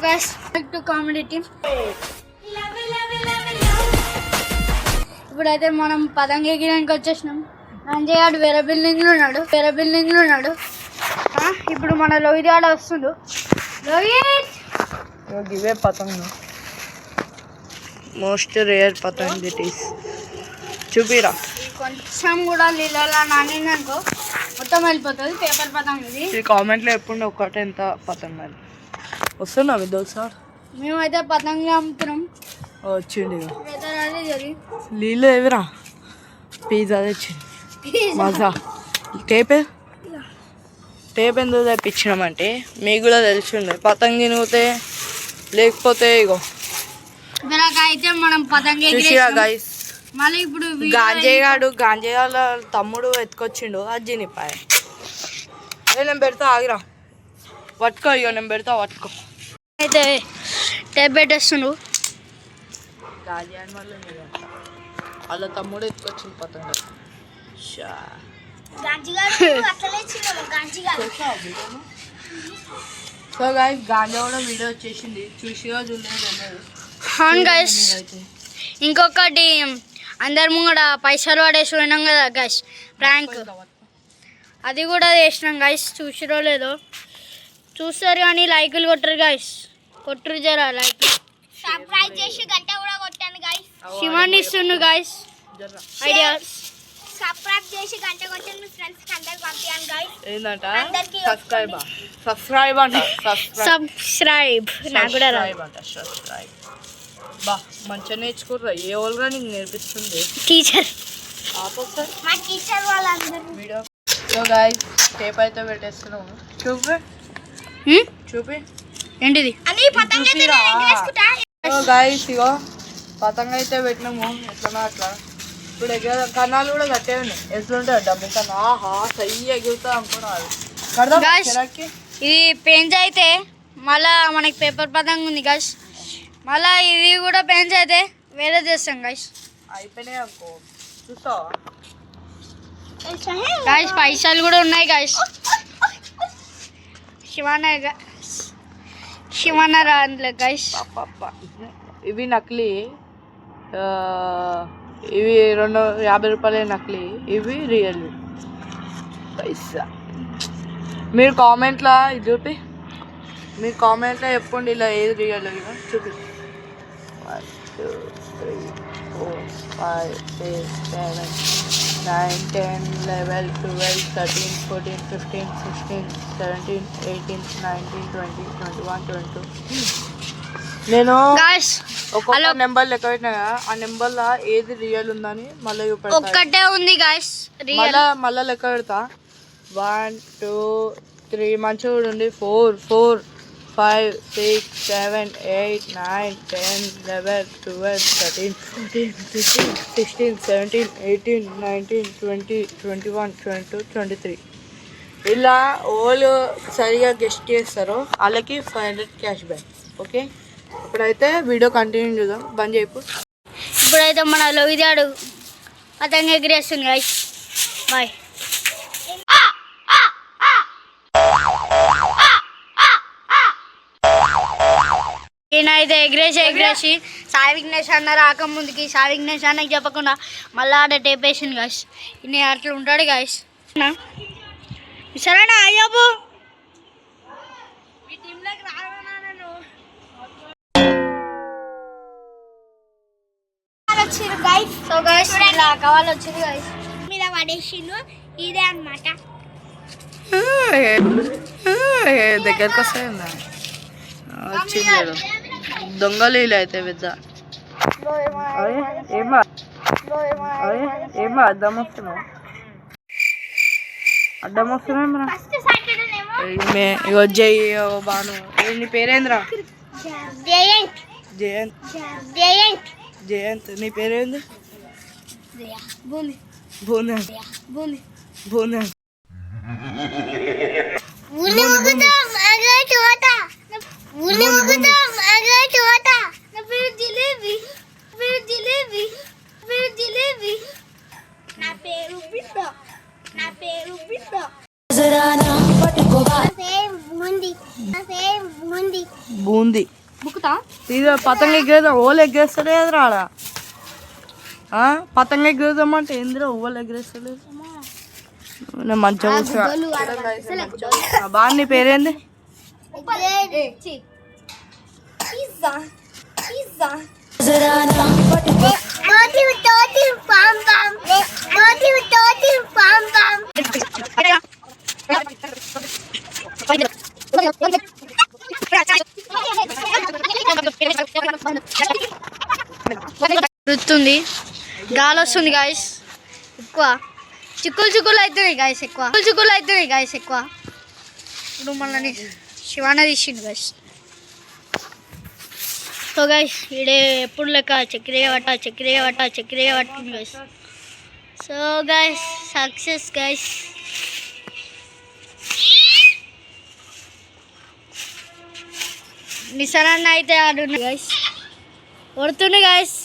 guys, back to comedy team. ఇప్పుడైతే మనం పతంగ ఎగిరానికి వచ్చేసినాం. అంజయ్ గారు వేరే బిల్డింగ్లో ఉన్నాడు. ఇప్పుడు మన లోహిత్ గారు వస్తుండు. లోహిత్ ఇవే పతంగ మోస్ట్ రేర్ పతంగ్ ఇట్ ఈస్. చూపిరా. కొంచెం కూడా నీళ్ళలో నానిందనుకో మొత్తం వెళ్ళిపోతుంది. పేపర్ పతంగ్ ఇది కామెంట్లో ఎప్పుడు ఒకటి ఎంత పతంగ అని వస్తున్నా విద్యుత్ సార్. మేమైతే పతంగ అమ్ముతున్నాం. వచ్చింది జరిగి నీళ్ళు ఏవిరా పిజ్జా తెచ్చింది మజా. టేప్ ఎందుకు తెప్పించినామంటే మీకు కూడా తెలిసిండే పతంగ తినిగితే లేకపోతే ఇగో అయితే మనం పతంగ గైస్. మళ్ళీ ఇప్పుడు గాంజయ్య వాళ్ళ తమ్ముడు ఎత్తుకొచ్చిండు అది తినిపాయ. నేను పెడతా ఆగిరా పట్టుకో. ఇగో నేను పెడతా పట్టుకో. అయితే టేప్ పెట్టేస్తుండు. గాంజయ్య వాళ్ళ తమ్ముడు ఎత్తుకొచ్చిండు పతంగ. సో గైస్ గాంజా కూడా వీడియో వచ్చేసింది. చూసిగా చూడలేదు. అవును గైస్, ఇంకొకటి అందరి ముంగడ పైసలు పడేసి పోయినాం కదా గైస్, ప్రాంక్ అది కూడా చేసినాం గైస్. చూసిరో లేదో చూస్తారు కానీ లైకులు కొట్టరు గైస్. కొట్టరు జరా లైక్. సబ్స్క్రైబ్ చేసి గంట కూడా కొట్టండి గైస్. శివాన్ని ఇస్తుండు గైస్ ఐడియాస్. సబ్స్క్రైబ్ చేసి గంట కొట్టండి మీ ఫ్రెండ్స్ కి అందరికి పంపియండి గైస్. ఏందంట సబ్స్క్రైబ్ అంట. సబ్స్క్రైబ్ నాకు కూడా సబ్స్క్రైబ్ బా మంచిగా నేర్చుకోర్రా. ఏ వాళ్ళగా నీకు నేర్పిస్తుంది టీచర్. మా టీచర్ వాళ్ళందరూ వీడియో. సో గైస్ టేప్ అయితే పెట్టేస్తున్నాము. చూపి ఏంటిది గైస్. ఇగో పతంగ అయితే పెట్టినాము ఎట్లనో అట్లా. ఇప్పుడు ఎగ కన్నాలు కూడా కట్టే ఉన్నాయి. ఎట్లుంటాయి డబ్బు కన్నా. ఆహా సయ్యి ఎగురుతా అనుకున్నారు. ఇది పెంచ్ అయితే మళ్ళా మనకి పేపర్ పతంగ ఉంది గైస్. మళ్ళా ఇవి కూడా పెంచ్ అయితే వేరే చేస్తాం గైస్. అయిపోయినాయి అనుకో చూస్తావా గైస్. పైసలు కూడా ఉన్నాయి గైస్. శివాన రాండ్లే గైస్. ఇవి నకిలీ. ఇవి 250 రూపాయలే నకిలీ. ఇవి రియల్ పైసా. మీరు కామెంట్లో ఇది చూపి. మీరు కామెంట్లో చెప్పండి ఇలా ఏది రియల్ చూపి. 1 2 3 4 5 6 7 9 10 11 12 13 14 15 16 17 18 19 20 21 22. నేను ఒక్కొక్క నెంబర్ లెక్క పెట్టినా కదా. ఆ నెంబర్లో ఏది రియల్ ఉందని మళ్ళీ ఒక్కటే ఉంది గాయస్. మళ్ళీ లెక్క పెడతా. 1 2 3 మంచిగా ఉండి 4 4 5 6 7 8 9 10 11 12 13 14 15 16 17 18 19 20 21 22 23. ఇలా వాళ్ళు సరిగా గెస్ట్ చేస్తారో వాళ్ళకి 500 క్యాష్ బ్యాక్. ఓకే ఇప్పుడైతే వీడియో కంటిన్యూ చూద్దాం. బంద్ చేయకు. ఇప్పుడైతే మన లోహిత్ గారు పతంగ ఎగిరేస్తుంది గైస్. బాయ్. ఈయనైతే ఎగిరేసి సాయి విఘ్నేష్ అన్న రాకముందుకి సాయి విఘ్నేష్ అన్నకి చెప్పకుండా మళ్ళీ ఆడ టేప్ వేసింది గైస్. ఈయన అట్లా ఉంటాడు గైస్. సరేనా అయ్యబ్బు మీ టీంలోకి రావాలన్నా సో గైస్ ఇలా కావాలి వచ్చింది గైస్. మీద పడేసిండు ఇదే అన్నమాట. దగ్గరకు వస్తాయి వచ్చింది దొంగలు ఇలా అయితే పెద్ద ఏమో అడ్డం వస్తున్నావు. ఇగో జై బాను. నీ పేరేంద్రా? జయంత్. నీ పేరేంది? బూంది ఉంది. బుక్కుతా ఇది పతంగ ఎగ్గేద్దాం. ఓళ్ళు ఎగ్గేస్తలేదు రాడ. పతంగ ఎగ్గేద్దామంటే ఏందిరా ఓళ్ళు ఎగ్గరేస్తలేదు. నేను మంచిగా కూర్చున్నా. బాగా నీ పేరేంది? వస్తుంది, గాలి వస్తుంది గాయస్. ఎక్కువ చిక్కులు అవుతున్నాయి గాయస్. ఎక్కువ ఇప్పుడు మళ్ళీ శివాన తీసిండు గాయస్. సో గాయస్ ఈడే ఎప్పుడు లెక్క చక్కెర పట్టింది guys. So guys success guys. నిసరన్న అయితే ఆడున్నా గాయస్, కొడుతుండే గాయస్.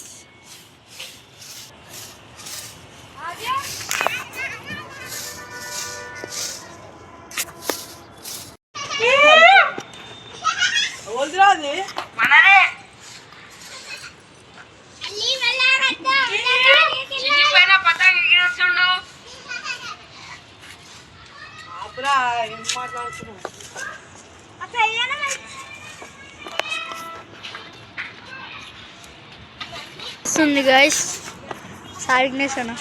వస్తుంది గాయస్ సాడ్నెస్ అన్న.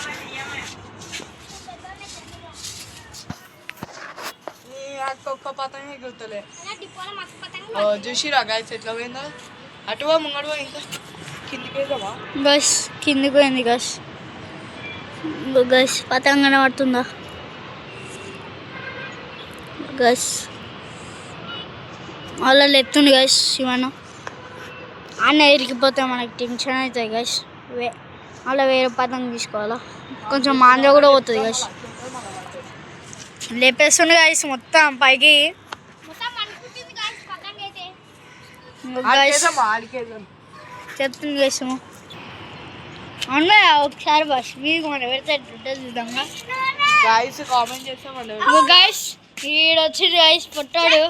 ఒక్క పతంగ ఎగురుతలే చూసిరా గాయస్ ఎట్లా పోయిందో. అటువా ముంగడువా ఇంకా కిందికి వెళ్దామా గస్? కిందికి పోయింది గస్. గస్ పతంగ కనబడుతుందా గస్? అలా ఎత్తుండి గస్ శివన్న. అన్న ఇరికిపోతే మనకి టెన్షన్ అవుతుంది గస్. అలా వేరే పతంగ తీసుకోవాలా, కొంచెం మాంద్ర కూడా పోతుంది గస్. లేపేస్తుంది గైస్ మొత్తం పైకి. చెప్తుంది గైస్ అన్న ఒకసారి బస్ మీకు మన పెడితే చూద్దాం గైస్. ఈడొచ్చింది గైస్ పొట్టాడు.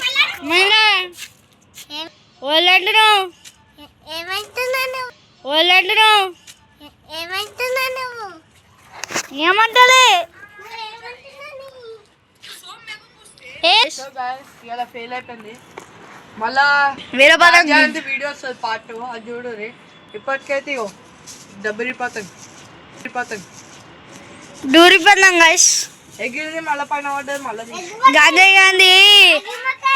వాళ్ళంటున్నావు ఏమంటలే ఫెయిల్ అయిపోయింది. మళ్ళా వేరే వీడియో వస్తుంది పార్ట్, అది చూడు. ఇప్పటికైతే డబ్బరి పతంగ్ దూరి పతంగ గైస్ ఎగిరింది. మళ్ళీ పైన పడ్డది. మళ్ళీ గాంధీ గాంధీ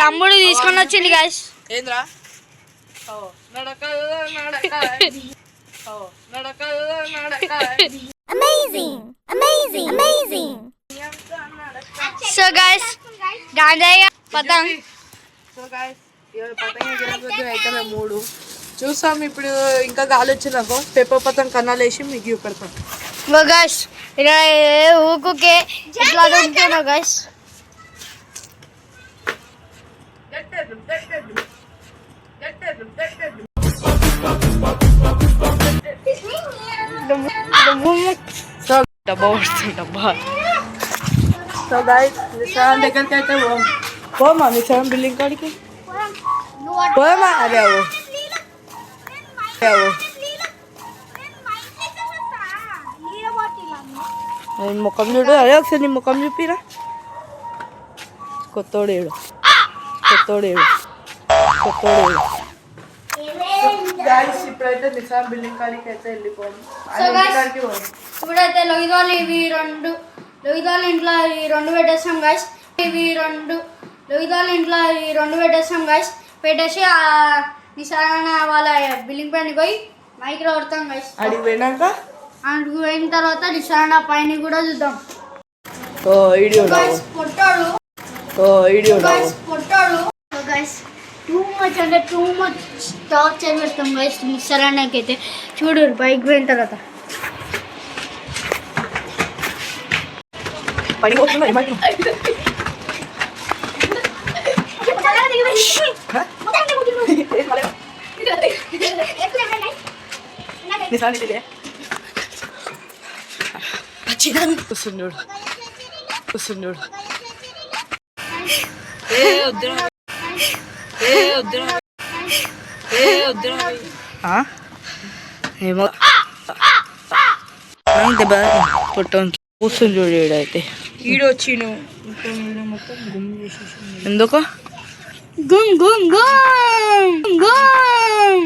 తమ్ముడు తీసుకొని వచ్చింది గైస్. ఏంద్రా నడక సో గైస్ గాంధీ పతంగ్. సో గైస్ పతంగ ఎగిరకపోతే అయితే మేము 3 చూస్తాం. ఇప్పుడు ఇంకా గాలి వచ్చిందనుకో పేపర్ పతంగ్ కన్నాలు వేసి మీకు చూపెడతాం. గైస్ ఇలా ఊకుకే ఇట్లా దొరుకుతున్నావు గైస్. సో గైస్ నిశాన్ దగ్గరికి అయితే పోమా. నిశాన్ బిల్డింగ్ కాడికి పోమా. అదే ముఖం చూడు. అదే ఒకసారి నీ ముఖం చూపిరా. కొత్తోడేడు ఇప్పుడైతే నిశాన్ బిల్డింగ్ కాడికి అయితే వెళ్ళిపోయాము. ఇప్పుడైతే లొగిదాలు ఇంట్లో ఈ రెండు పెట్టేస్తాం గైస్. పెట్టేసి నిశాన వాళ్ళ బిల్డింగ్ పైన పోయి మైక్లో కొడతాం గైస్. అడిగి పోయిన తర్వాత నిశాన పైన కూడా చూద్దాం. పొట్టాడు గైస్. టూ మచ్ టార్చర్ పెడతాం గైస్ నిశానాకి అయితే. చూడు పైకి పోయిన తర్వాత ఆ? ఏమో దెబ్బ పొట్టంకి కూర్చొని చూడు ఈడైతే ఈడొచ్చిను ఎందుకు గుమ్ గుమ్ గుమ్ గుమ్.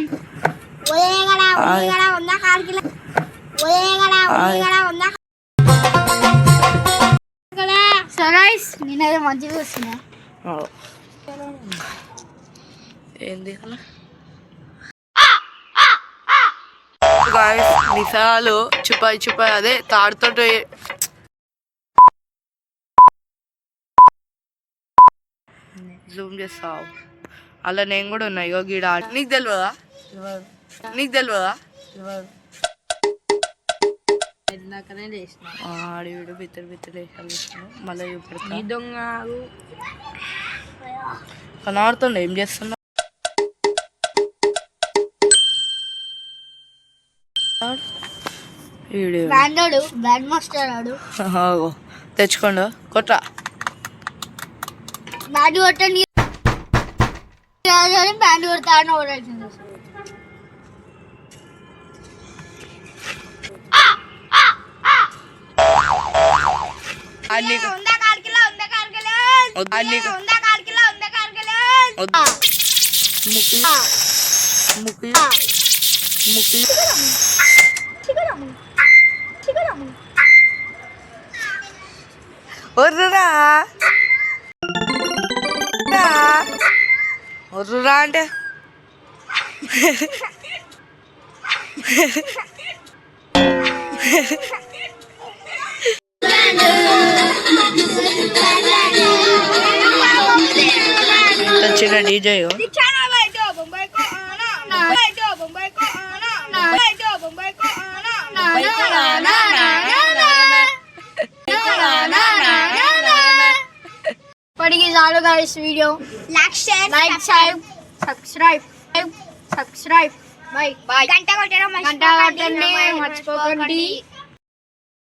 సో గైస్ నేనైతే మంచిగా వస్తున్నా. ఏంది అలా నిసాలు చుపాయి చుపాయి అదే తాడుతో జూమ్ చేస్తావు అలా నేను కూడా ఉన్నా ఇగో గీడ నీకు తెలియదా నీకు తెలియదా ఆడి వీడు బిత్తరు బిత్తరు వేసాను మళ్ళీ చూపెడతా దొంగ కనబడుతుండే ఏం చేస్తున్నా బ్రాండోడు బ్రాండ్ మాస్టర్ ఆడు తెచ్చుకోండు కొట్రా బ్యాట్ కొట్టండి బ్యాండ్ కొడతాను ఓడాల్సింది. ఒర్రురా ఒర్రురా అంటే చిన్న డీజే ఇప్పటికి చాలు guys video like share subscribe by గంట కొట్టండి మర్చిపోకండి.